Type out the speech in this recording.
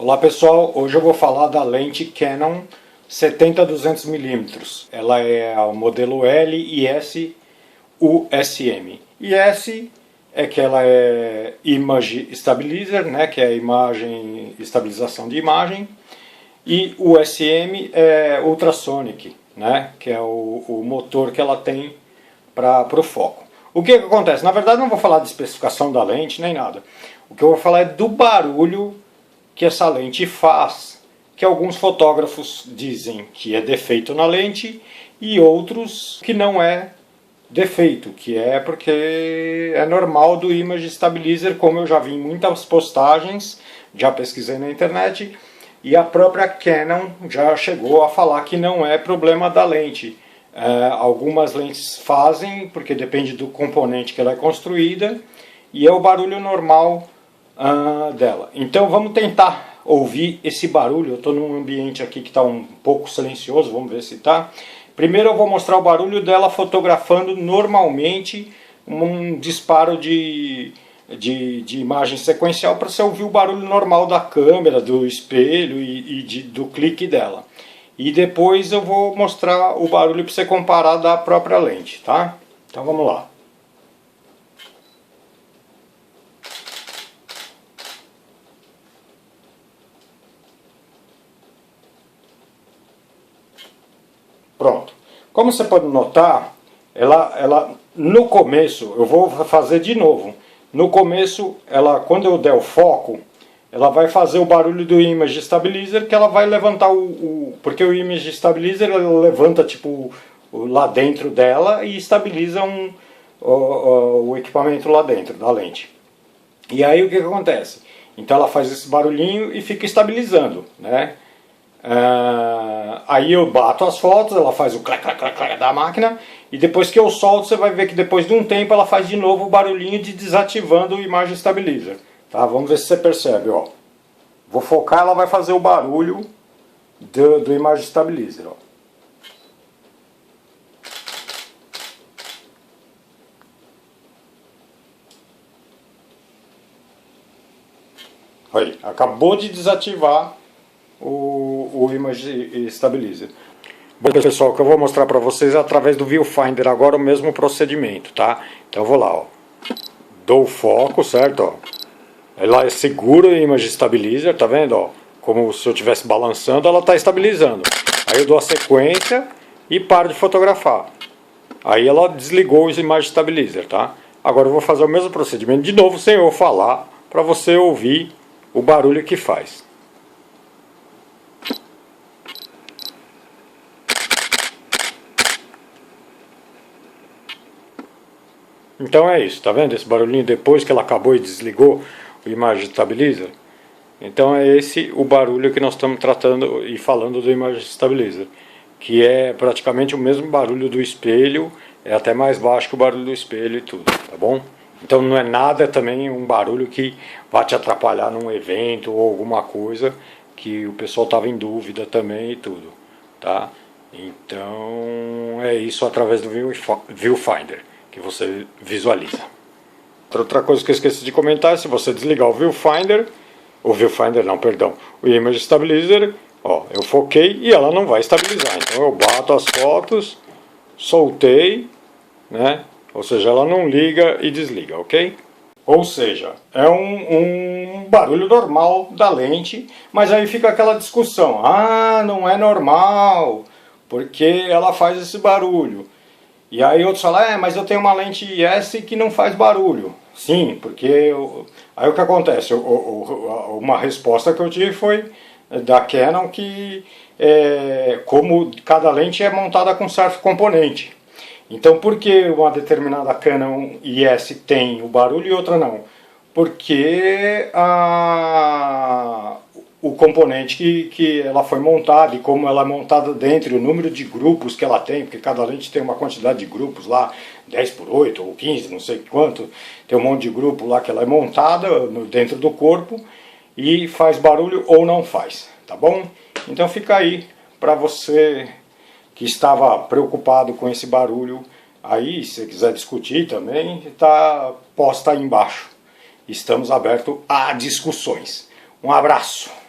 Olá pessoal, hoje eu vou falar da lente Canon 70-200mm. Ela é o modelo L e S USM. E S é que ela é Image Stabilizer, né, que é a estabilização de imagem. E o SM é Ultrasonic, né, que é o motor que ela tem para o foco. O que acontece? Na verdade não vou falar de especificação da lente nem nada. O que eu vou falar é do barulho que essa lente faz, que alguns fotógrafos dizem que é defeito na lente e outros que não é defeito, que é porque é normal do Image Stabilizer, como eu já vi em muitas postagens, já pesquisei na internet, e a própria Canon já chegou a falar que não é problema da lente. Algumas lentes fazem, porque depende do componente que ela é construída, e é o barulho normal dela. Então vamos tentar ouvir esse barulho. Eu estou num ambiente aqui que está um pouco silencioso, vamos ver se está. Primeiro eu vou mostrar o barulho dela fotografando normalmente um disparo de imagem sequencial, para você ouvir o barulho normal da câmera, do espelho do clique dela. E depois eu vou mostrar o barulho para você comparar da própria lente, tá? Então vamos lá. Pronto. Como você pode notar, ela no começo, eu vou fazer de novo. No começo, quando eu der o foco, ela vai fazer o barulho do Image Stabilizer, que ela vai levantar porque o Image Stabilizer ela levanta tipo lá dentro dela e estabiliza o equipamento lá dentro da lente. E aí o que acontece? Então ela faz esse barulhinho e fica estabilizando, né? Aí eu bato as fotos, ela faz o clac, clac, clac, clac da máquina, e depois que eu solto, você vai ver que depois de um tempo ela faz de novo o barulhinho de desativando o Image Stabilizer. Tá? Vamos ver se você percebe. Ó. Vou focar, ela vai fazer o barulho do Image Stabilizer. Ó. Aí, acabou de desativar o Image Stabilizer. Bom pessoal, o que eu vou mostrar para vocês é através do Viewfinder agora o mesmo procedimento, tá? Então eu vou lá, ó. Dou o foco, certo? Ó. Ela segura o Image Stabilizer, tá vendo? Ó? Como se eu estivesse balançando, ela está estabilizando. Aí eu dou a sequência e paro de fotografar. Aí ela desligou o Image Stabilizer, tá? Agora eu vou fazer o mesmo procedimento de novo sem eu falar, para você ouvir o barulho que faz. Então é isso, tá vendo esse barulhinho depois que ela acabou e desligou o Image Stabilizer? Então é esse o barulho que nós estamos tratando e falando do Image Stabilizer, que é praticamente o mesmo barulho do espelho, é até mais baixo que o barulho do espelho e tudo, tá bom? Então não é nada também um barulho que vai te atrapalhar num evento ou alguma coisa que o pessoal estava em dúvida também e tudo, tá? Então é isso através do Viewfinder que você visualiza. Outra coisa que eu esqueci de comentar, se você desligar o Viewfinder não, perdão, o Image Stabilizer, ó, eu foquei e ela não vai estabilizar. Então eu bato as fotos, soltei, né? Ou seja, ela não liga e desliga, ok? Ou seja, é um barulho normal da lente, mas aí fica aquela discussão. Ah, não é normal, porque ela faz esse barulho. E aí outros falam, mas eu tenho uma lente S que não faz barulho. Sim, porque... Aí o que acontece? Uma resposta que eu tive foi da Canon que como cada lente é montada com certo componente. Então por que uma determinada Canon IS tem o barulho e outra não? Porque o componente que ela foi montada e como ela é montada dentro, o número de grupos que ela tem, porque cada lente tem uma quantidade de grupos lá, 10x8 ou 15, não sei quanto, tem um monte de grupo lá que ela é montada dentro do corpo e faz barulho ou não faz, tá bom? Então fica aí para você que estava preocupado com esse barulho aí, se você quiser discutir também, posta aí embaixo. Estamos abertos a discussões. Um abraço!